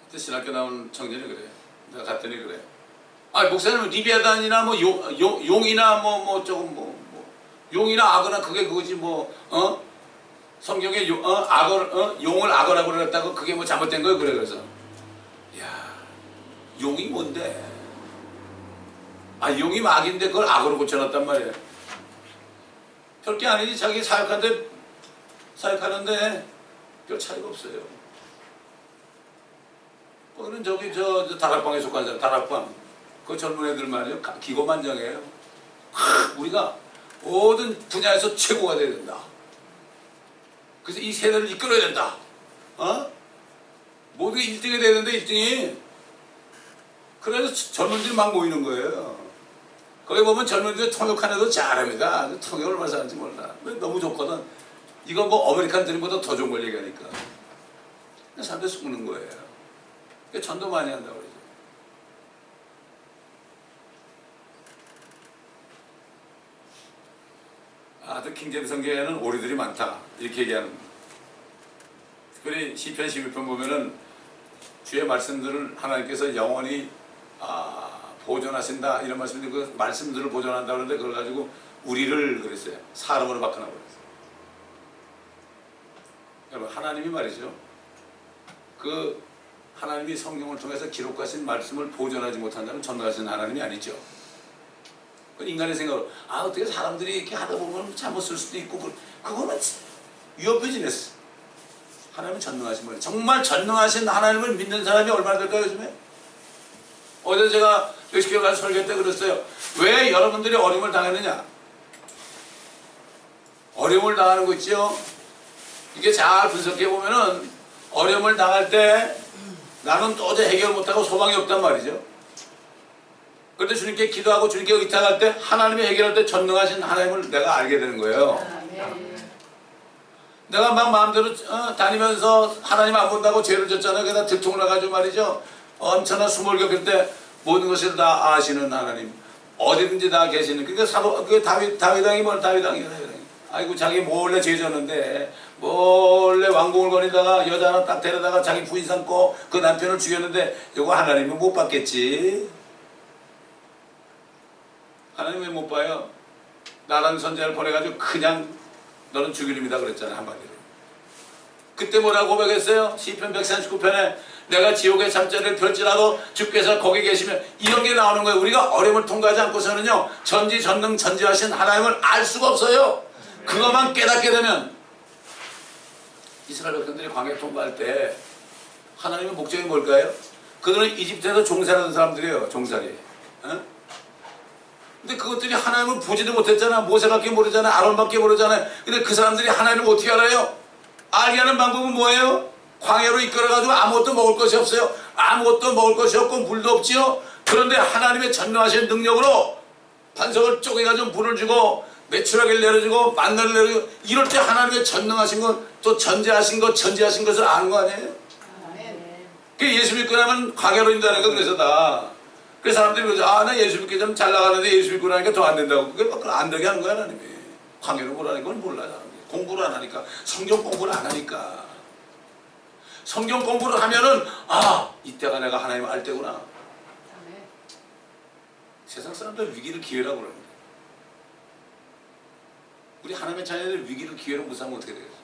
그때 신학교 나온 청년이 그래요. 내가 갔더니 그래요. 아 목사님 리비아단이나 뭐 용이나 뭐 조금 용이나 악어나 그게 그거지 성경에 용을 악어라고 그랬다고 그게 뭐 잘못된 거예요. 그래 그래서 야 용이 뭔데? 아 용이 악인데 그걸 악어로 고쳐놨단 말이에요. 별게 아니지. 자기 사역하는데 별 차이가 없어요. 거기는 저기 저 다락방에 속한 사람 다락방 그 젊은 애들 말이에요. 기고만장해요. 우리가 모든 분야에서 최고가 돼야 된다. 그래서 이 세대를 이끌어야 된다. 모두가 1등이 돼야 된다. 1등이. 그래서 젊은이들이 막 모이는 거예요. 거기 보면 젊은이들 통역하는 애도 잘합니다. 통역을 얼마나 잘하는지 몰라. 너무 좋거든. 이거 뭐 아메리칸 드림보다 더 좋은 걸 얘기하니까. 사람들 숨는 거예요. 전도 많이 한다고 그러죠. 킹제임 성경에는 오리들이 많다. 이렇게 얘기하는 거예요. 특별히 시편 11편 보면은 주의 말씀들을 하나님께서 영원히 보존하신다 이런 말씀인데 그 말씀들을 보존한다 그러는데 그걸 가지고 우리를 그랬어요. 사람으로 바꿔놔 버렸어요. 여러분 하나님이 말이죠. 그 하나님이 성경을 통해서 기록하신 말씀을 보존하지 못한다면 전도하시는 하나님이 아니죠. 그건 인간의 생각으로 어떻게 사람들이 이렇게 하다 보면 잘못 쓸 수도 있고 그거는 위협해 지냈어. 하나님은 전능하신 분이에요. 정말 전능하신 하나님을 믿는 사람이 얼마나 될까요 요즘에? 어제 제가 멕시코에 가서 설교 때 그랬어요. 왜 여러분들이 어려움을 당했느냐? 어려움을 당하는 거 있죠? 이게 잘 분석해 보면은 어려움을 당할 때 나는 도저히 해결 못하고 소망이 없단 말이죠. 그런데 주님께 기도하고 주님께 의탁할 때 하나님이 해결할 때 전능하신 하나님을 내가 알게 되는 거예요. 내가 막 마음대로 다니면서 하나님 안 본다고 죄를 졌잖아요. 그래서 들통을 나가지고 말이죠. 엄청난 숨을 겪을 때 모든 것을 다 아시는 하나님 어디든지 다 계시는 그게 다윗왕이 뭘 다윗왕이에요. 아이고 자기 몰래 죄 졌는데 몰래 왕궁을 거리다가 여자 하나 딱 데려다가 자기 부인 삼고 그 남편을 죽였는데 이거 하나님은 못 받겠지. 하나님 왜 못 봐요? 나라는 선지자를 보내가지고 그냥 너는 죽이림이다 그랬잖아요. 한마디로. 그때 뭐라고 고백했어요? 시편 139편에 내가 지옥의 잠자리를 펼지라도 주께서 거기 계시면 이런 게 나오는 거예요. 우리가 어려움을 통과하지 않고서는요 전지전능 전지하신 하나님을 알 수가 없어요. 그것만 깨닫게 되면 이스라엘 백성들이 광야 통과할 때 하나님의 목적이 뭘까요? 그들은 이집트에서 종살이하는 사람들이에요. 종살이. 근데 그것들이 하나님을 보지도 못했잖아. 모세밖에 모르잖아. 아론밖에 모르잖아요. 근데 그 사람들이 하나님을 어떻게 알아요? 알게 하는 방법은 뭐예요? 광야로 이끌어가지고 아무것도 먹을 것이 없어요. 아무것도 먹을 것이 없고 물도 없지요. 그런데 하나님의 전능하신 능력으로 반석을 쪼개가지고 물을 주고 매출하기를 내려주고 만나를 내려주고 이럴 때 하나님의 전능하신 것 또 전제하신 것을 아는 거 아니에요? 그 예수 믿고 나면 광야로 인다는 거 그래서 다. 그래서 사람들이 그러죠. 아, 나 예수 믿기 좀 잘 나가는데 예수 믿고 나니까 더 안 된다고. 그게 막 안 되게 하는 거야, 하나님이. 광야로 보라는 걸 몰라, 사람들이. 공부를 안 하니까. 성경 공부를 안 하니까. 성경 공부를 하면은, 아, 이때가 내가 하나님을 알 때구나. 세상 사람들 위기를 기회라고 그럽니다. 우리 하나님의 자녀들 위기를 기회로 못 삼으면 어떻게 되겠어요?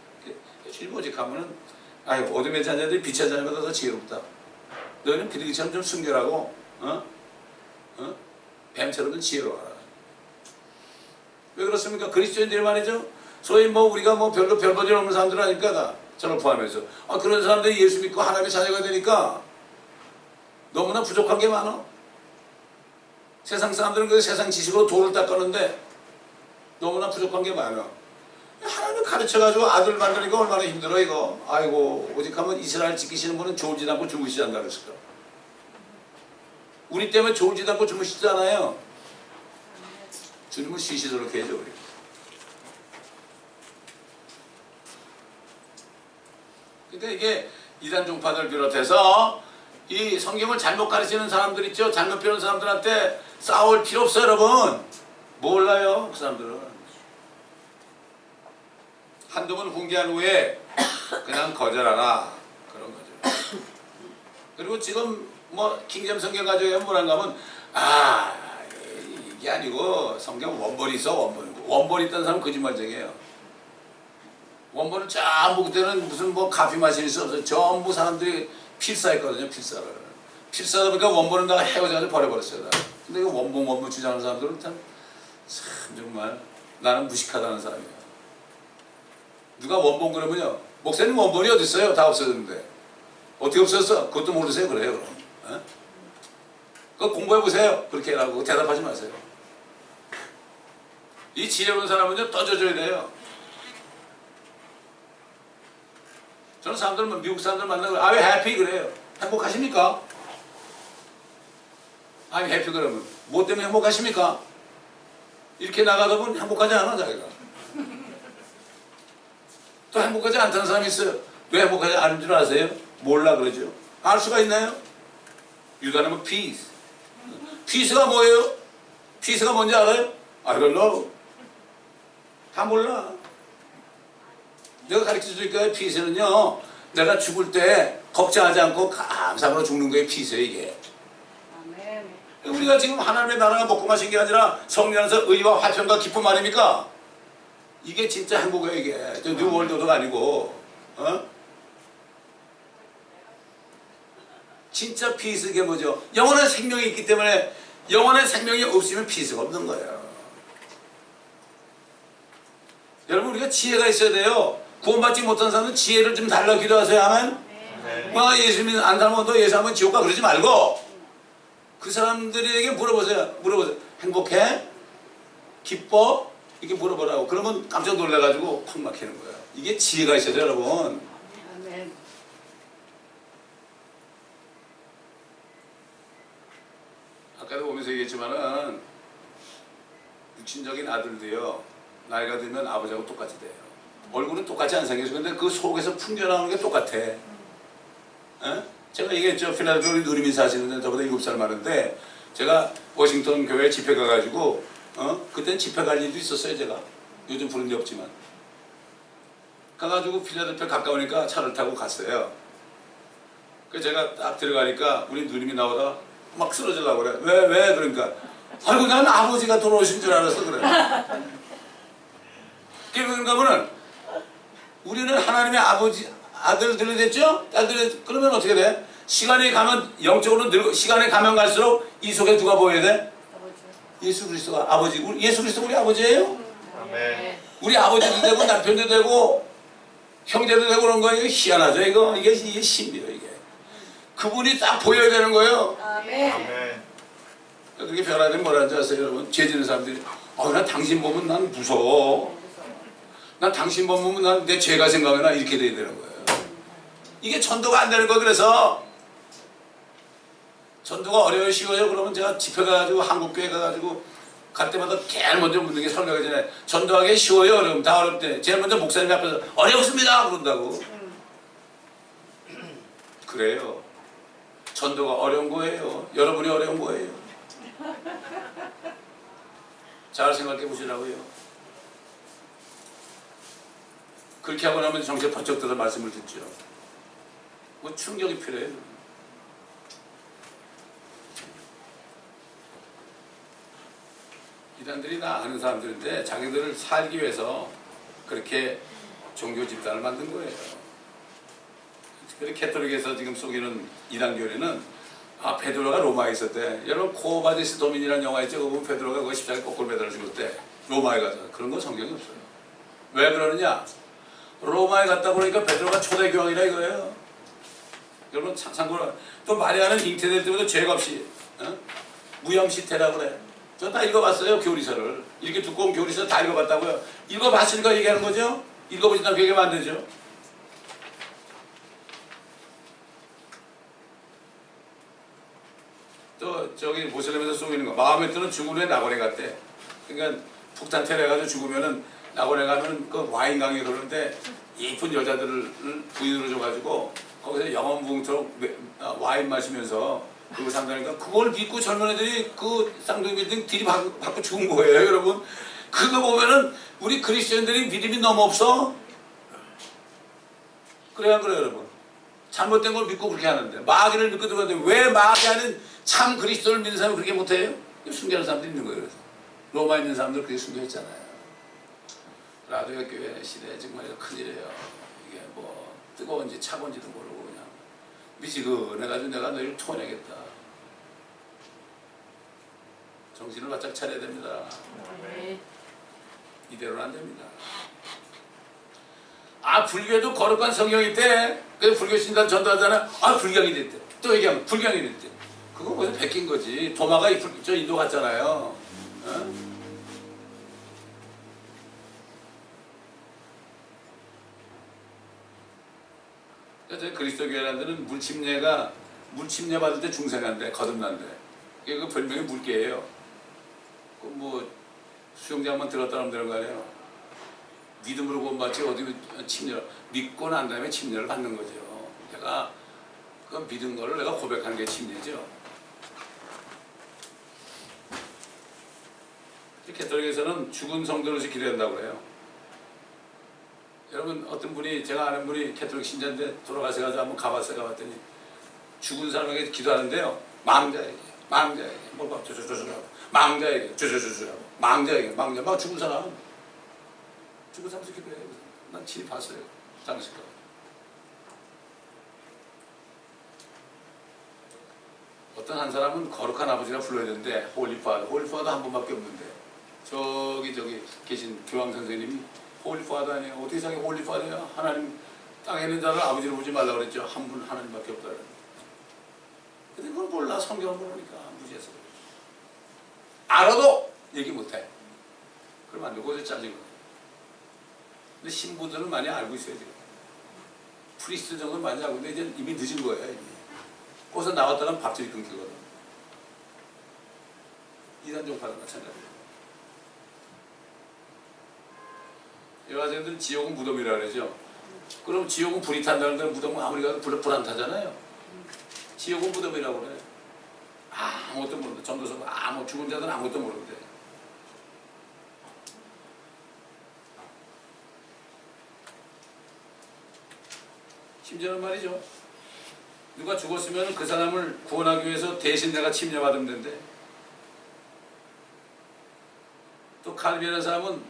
주님 오직 하면은, 아유, 어둠의 자녀들이 빛의 자녀보다 더 지혜롭다. 너희는 비둘기처럼 좀 순결하고, 뱀처럼 좀 지혜로워라. 왜 그렇습니까? 그리스도인들이 말이죠. 소위 뭐 우리가 뭐 별로 별 볼일 없는 사람들 아닙니까? 다 저를 포함해서. 아, 그런 사람들이 예수 믿고 하나님의 자녀가 되니까 너무나 부족한 게 많아. 세상 사람들은 그 세상 지식으로 돌을 닦았는데 너무나 부족한 게 많아. 하나님을 가르쳐가지고 아들 만드니까 얼마나 힘들어 이거. 아이고 오직 하면 이스라엘 지키시는 분은 졸지 않고 주무시지 않는다 그랬을까. 우리 때문에 졸지 않고 주무시지 않아요. 주님은 쉬시도록 해줘 우리. 그러니까 이게 이단 종파들 비롯해서 이 성경을 잘못 가르치는 사람들 있죠. 잘못 배우는 사람들한테 싸울 필요 없어요 여러분. 몰라요 그 사람들은. 한두 번 훈계한 후에 그냥 거절하라 그런 거죠. 그리고 지금 뭐 킹잼 성경 가지고 뭐란가 하면 아 이게 아니고 성경 원본이 있어 원본 있다는 사람은 거짓말쟁이에요. 원본을 전부 그때는 무슨 뭐 카피 마실 수 없어요. 전부 사람들이 필사했거든요. 필사다 보니까 원본을 다 헤어져가지고 버려버렸어요. 근데 이거 원본 주장하는 사람들은 참 정말 나는 무식하다는 사람이에요. 누가 원본 그러면요. 목사님 원본이 어디 있어요? 다 없어졌는데. 어떻게 없어졌어? 그것도 모르세요? 그래요 그럼. 그거 공부해보세요. 그렇게 하라고 대답하지 마세요. 이 지혜로운 사람은요 떠져줘야 돼요. 저는 사람들 미국 사람들 만나고 Are you happy? 그래요. 행복하십니까? I'm happy 그러면 뭐 때문에 행복하십니까? 이렇게 나가다 보면 행복하지 않아 자기가. 또 행복하지 않다는 사람이 있어요. 왜 행복하지 않은 줄 아세요? 몰라 그러죠. 알 수가 있나요? 유다는 peace. peace가 뭐예요? peace가 뭔지 알아요? I don't know. 다 몰라. 내가 가르쳐 줄까요? peace는요. 내가 죽을 때 걱정하지 않고 감사함으로 죽는 거예요. peace예요 이게. 우리가 지금 하나님의 나라가 먹고 마신 게 아니라 성령 안에서 의와 화평과 기쁨 아닙니까? 이게 진짜 행복이에요 이게. 저 뉴월드가 아니고 진짜 피스 이게 뭐죠? 영원한 생명이 있기 때문에 영원한 생명이 없으면 피스가 없는 거예요. 여러분 우리가 지혜가 있어야 돼요. 구원받지 못한 사람은 지혜를 좀 달라 기도하세요. 아멘. 뭐 예수 믿는 안 닮아도 예수 한번 지옥 가 그러지 말고 그 사람들에게 물어보세요. 행복해? 기뻐? 이렇게 물어보라고. 그러면 깜짝 놀라가지고 팍 막히는 거예요. 이게 지혜가 있어야 돼요 여러분. 아멘. 아까도 보면서 얘기했지만은 육신적인 아들도요 나이가 들면 아버지하고 똑같이 돼요. 얼굴은 똑같이 안 생겨서 근데 그 속에서 풍겨나오는 게 똑같아. 제가 얘기했죠. 필라델피아 우리 누리민 사시는데 저보다 7살 많은데 제가 워싱턴 교회 집회 가가지고 그땐 집회 갈 일도 있었어요 제가. 요즘 부른 데 없지만 가가지고 필라델피아 가까우니까 차를 타고 갔어요. 그래서 제가 딱 들어가니까 우리 누님이 나오다가 막 쓰러지려고 그래. 왜? 그러니까 아이고 난 아버지가 돌아오신 줄 알았어 그래. 그러니까 하면은 우리는 하나님의 아들들이 됐죠? 딸들이 그러면 어떻게 돼? 시간이 가면 영적으로 늙고 시간이 가면 갈수록 이 속에 누가 보여야 돼? 예수 그리스도가 아버지. 예수 그리스도 우리 아버지예요? 아멘. 우리 아버지도 되고 남편도 되고 형제도 되고 그런 거예요. 희한하죠 이거. 이게 신비예요 이게. 그분이 딱 보여야 되는 거예요. 아멘. 아멘. 그렇게 변화되면 뭐라는지 아세요 여러분? 죄 지는 사람들이 나 당신 보면 난 무서워. 난 당신 보면 난 내 죄가 생각나 이렇게 돼야 되는 거예요. 이게 전도가 안 되는 거. 그래서 전도가 어려워요 쉬워요? 그러면 제가 집회 가가지고 한국교회 가가지고 갈 때마다 제일 먼저 묻는 게 설교하기 전에 전도하기 쉬워요, 어려움 다 어렵대. 제일 먼저 목사님 앞에서 어렵습니다 그런다고. 그래요. 전도가 어려운 거예요. 여러분이 어려운 거예요. 잘 생각해 보시라고요. 그렇게 하고 나면 정체 번쩍 들어 말씀을 듣죠. 뭐 충격이 필요해요. 이단들이 나 아는 사람들인데 자기들을 살기 위해서 그렇게 종교 집단을 만든 거예요. 그래서 캐톨릭에서 지금 속이는 이단 교리는 베드로가 로마에 있었대. 여러분 코바디스 도민이라는 영화 있죠? 그거 베드로가 그 십자가에 거꾸로 매달려 죽었대. 로마에 가서. 그런 건 성경이 없어요. 왜 그러느냐? 로마에 갔다 보니까 베드로가 초대교황이라 이거예요. 여러분 참고로 또 마리아는 잉태될 때부터 죄가 없이 무염시태라고 그래. 저 다 읽어봤어요. 교리서를. 이렇게 두꺼운 교리서 다 읽어봤다고요. 읽어봤으니까 얘기하는 거죠. 읽어보지 않고 얘기하면 안 되죠. 또 저기 모슬렘에서 쏘이는 거 마호메트는 죽은 후에 낙원에 갔대. 그러니까 폭탄 테러해가지고 죽으면은 낙원에 가면 그 와인강에 그러는데 예쁜 여자들을 부인으로 줘가지고 거기서 영원부흥처럼 와인 마시면서 그거 상당히니까 그걸 믿고 젊은 애들이 그 쌍둥이 빌딩 들이받고 죽은 거예요, 여러분. 그거 보면은 우리 그리스도인들이 믿음이 너무 없어. 그래야 그래요, 여러분. 잘못된 걸 믿고 그렇게 하는데 마귀를 믿고 들어가는데 왜 마귀하는 참 그리스도를 믿는 사람이 그렇게 못해요? 순교하는 사람들이 있는 거예요. 그래서 로마에 있는 사람들 그렇게 순교했잖아요. 라디오 교회 시대 정말 큰일이에요. 이게 뭐 뜨거운지 차가운지도 모르고 그냥 미지근해가지고 내가 너희를 토해내겠다. 정신을 바짝 차려야 됩니다. 이대로는 안 됩니다. 불교에도 거룩한 성경이 있대. 그래서 불교 신단 전도하잖아. 불경이 됐대. 또 얘기하면 불경이 됐대. 그거 거기서 베낀 거지. 도마가 저 인도 갔잖아요. 그래서 그리스도교회라는 데는 물침례 받을 때 중생한데 거듭난대. 그 별명이 물개예요. 그 뭐 수영장만 들었다 하면 되는 거 아니에요. 믿음으로 구원받지 어디 침례를 믿고 난 다음에 침례를 받는 거죠. 내가 그 믿은 거를 내가 고백하는 게 침례죠. 캐톨릭에서는 죽은 성도로서 기도한다고 그래요. 여러분 어떤 분이 제가 아는 분이 캐톨릭 신자인데 돌아가셔가지고 한번 가봤더니 죽은 사람에게 기도하는데요. 망자에게 뭘 저저저저라고 망자에게 저저저저라고 망자에게 막 죽은 사람에서 기도해요. 난 친히 봤어요. 장식가. 어떤 한 사람은 거룩한 아버지라 불러야 되는데 홀리파더 한 번밖에 없는데 저기 계신 교황 선생님이 홀리파더 아니에요. 어떻게 자기 홀리파더야? 하나님 땅에 있는 자를 아버지로 보지 말라고 그랬죠. 한 분 하나님밖에 없다 그랬는데. 근데 그걸 몰라. 성경을 모르니까 무지해서. 알아도 얘기 못해. 그러면 안 되고 거기서 잘린 거야. 근데 신부들은 많이 알고 있어요 지금. 프리스트 정도는 많이 알고 있는데 이제 이미 늦은 거예요. 이미. 거기서 나왔다는 밥줄이 끊기거든. 이단 종파도 마찬가지예요. 여자들은 지옥은 무덤이라 그러죠. 그럼 지옥은 불이 탄다는 데는 무덤은 아무리 가도 불 안 타잖아요. 지옥은 무덤이라고 그래. 아무것도 모르는데 전도서 죽은 자들은 아무것도 모르는데. 심지어는 말이죠. 누가 죽었으면 그 사람을 구원하기 위해서 대신 내가 침례받으면 된대. 또 칼빈이라는 사람은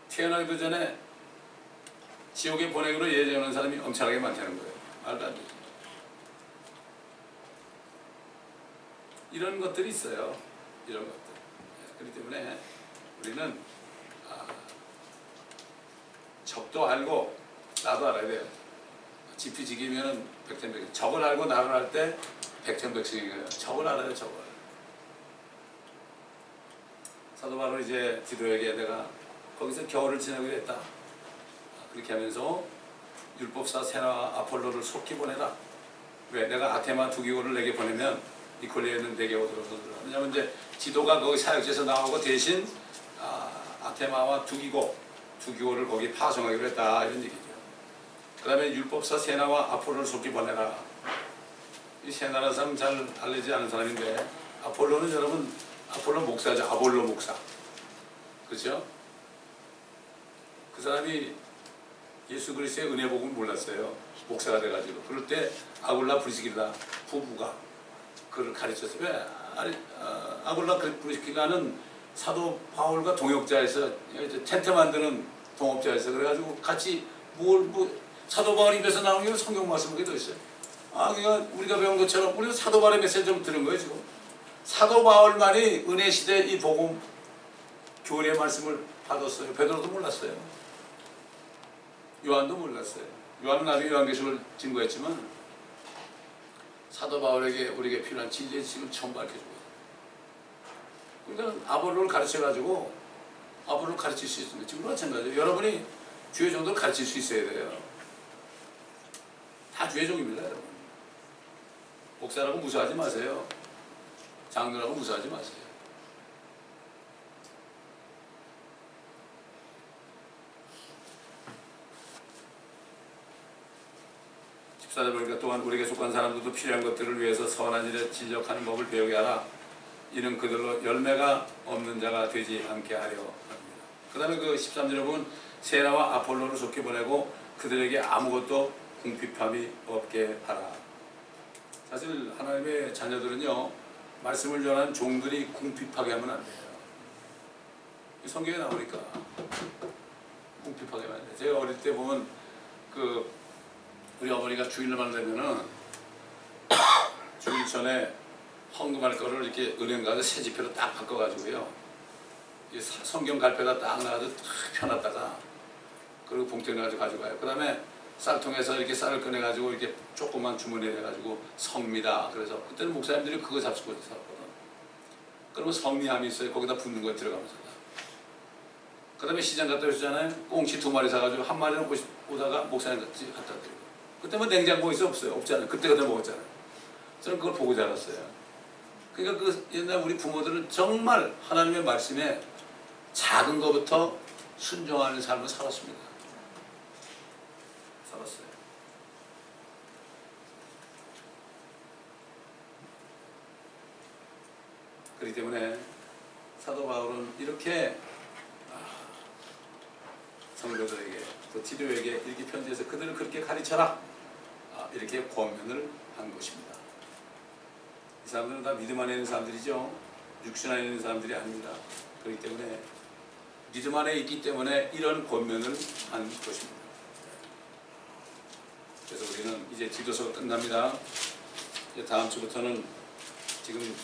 태어나기도 전에 지옥에 보내기로 예정하는 사람이 엄청나게 많다는 거예요. 말도 안 되죠. 이런 것들이 있어요. 이런 것들. 그렇기 때문에 우리는 적도 알고 나도 알아야 돼요. 지피지기면 백전백승. 적을 알고 나를 알 때 백전백승이에요. 적을 알아요. 적을. 사도 바로 이제 디도에게 내가 거기서 겨울을 지내고 했다. 그렇게 하면서 율법사 세나 아폴로를 속히 보내라. 왜? 내가 아테마 두기고를 내게 보내면 니콜레에는 대개 어디로서 왜냐하면 이제 디도가 거기 사역지에서 나오고 대신 아테마와 두기고를 거기 파송하기로 했다 이런 얘기죠. 그 다음에 율법사 세나와 아폴로를 속히 보내라. 이 세나라는 사람 잘 알려지지 않은 사람인데 아폴로는 여러분 아폴로 목사죠. 아볼로 목사. 그렇죠? 그 사람이 예수 그리스도의 은혜 복음을 몰랐어요. 목사가 돼가지고. 그럴 때 아굴라 브리스길라 부부가 그를 가르쳤어요. 왜? 아굴라 브리스길라는 사도 바울과 동역자에서 텐트 만드는 동업자에서 그래가지고 같이 사도 바울 입에서 나오는 게 성경 말씀이 더 있어요. 그러니까 우리가 배운 것처럼 우리도 사도 바울의 메시지 좀 들은 거예요 지금. 사도 바울만이 은혜 시대 이 복음 교리의 말씀을 받았어요. 베드로도 몰랐어요. 요한도 몰랐어요. 요한은 나중에 요한계시록을 증거했지만 사도 바울에게 우리에게 필요한 진리의 지식을 처음 밝혀주고 그러니까 아볼로를 가르쳐가지고 아볼로를 가르칠 수 있습니다. 지금 마찬가지예요. 여러분이 주의 종도를 가르칠 수 있어야 돼요. 다 주의 종입니다. 여러분. 목사라고 무서워하지 마세요. 장로라고 무서워하지 마세요. 집사들 보니까 또한 우리에게 속한 사람들도 필요한 것들을 위해서 선한 일에 진력하는 법을 배우게 하라. 이는 그들로 열매가 없는 자가 되지 않게 하려 합니다. 그 다음에 그 13절에 보면 세라와 아폴로를 속히 보내고 그들에게 아무것도 궁핍함이 없게 하라. 사실 하나님의 자녀들은요 말씀을 전하는 종들이 궁핍하게 하면 안 돼요. 성경에 나오니까 궁핍하게 하면 안 돼요. 제가 어릴 때 보면 우리 어머니가 주일날 되면은 주일 전에 헌금할 거를 이렇게 은행 가서 새 지폐로 딱 바꿔가지고요. 성경 갈패가 딱 나가서 딱 펴놨다가 그리고 봉투에 넣어가지고 가져가요. 그 다음에 쌀통에서 이렇게 쌀을 꺼내가지고 이렇게 조그만 주머니에 내가지고 성미다. 그래서 그때는 목사님들이 그거 잡수고 살았거든. 그러면 성미함이 있어요. 거기다 붓는 거에 들어가면서. 그 다음에 시장 갔다 오셨잖아요. 꽁치 2마리 사가지고 한 마리는 오다가 목사님 갖다 드리고. 그때 뭐 냉장고에 있어 없어요? 없잖아요. 그때 먹었잖아요. 저는 그걸 보고 자랐어요. 그러니까 그 옛날 우리 부모들은 정말 하나님의 말씀에 작은 것부터 순종하는 삶을 살았습니다. 살았어요. 그렇기 때문에 사도 바울은 이렇게 성도들에게 또 디도에게 이렇게 편지해서 그들을 그렇게 가르쳐라 이렇게 권면을 한 것입니다. 이 사람들은 다 믿음 안에 있는 사람들이죠. 육신 안에 있는 사람들이 아닙니다. 그렇기 때문에 믿음 안에 있기 때문에 이런 권면을 한 것입니다. 그래서 우리는 이제 디도서가 끝납니다. 이제 다음 주부터는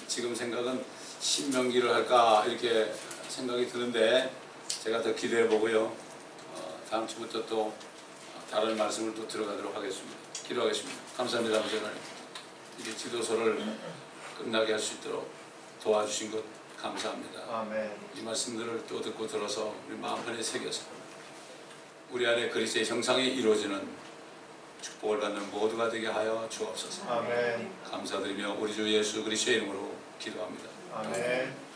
지금 생각은 신명기를 할까 이렇게 생각이 드는데 제가 더 기대해 보고요. 다음 주부터 또 다른 말씀을 또 들어가도록 하겠습니다. 기도하겠습니다. 감사합니다. 아버지 하나님. 이제 디도서를 끝나게 할 수 있도록 도와주신 것 감사합니다. 아멘. 이 말씀들을 또 듣고 들어서 우리 마음판에 새겨서 우리 안에 그리스도의 형상이 이루어지는 축복을 받는 모두가 되게 하여 주옵소서. 아멘. 감사드리며 우리 주 예수 그리스도의 이름으로 기도합니다. 아멘.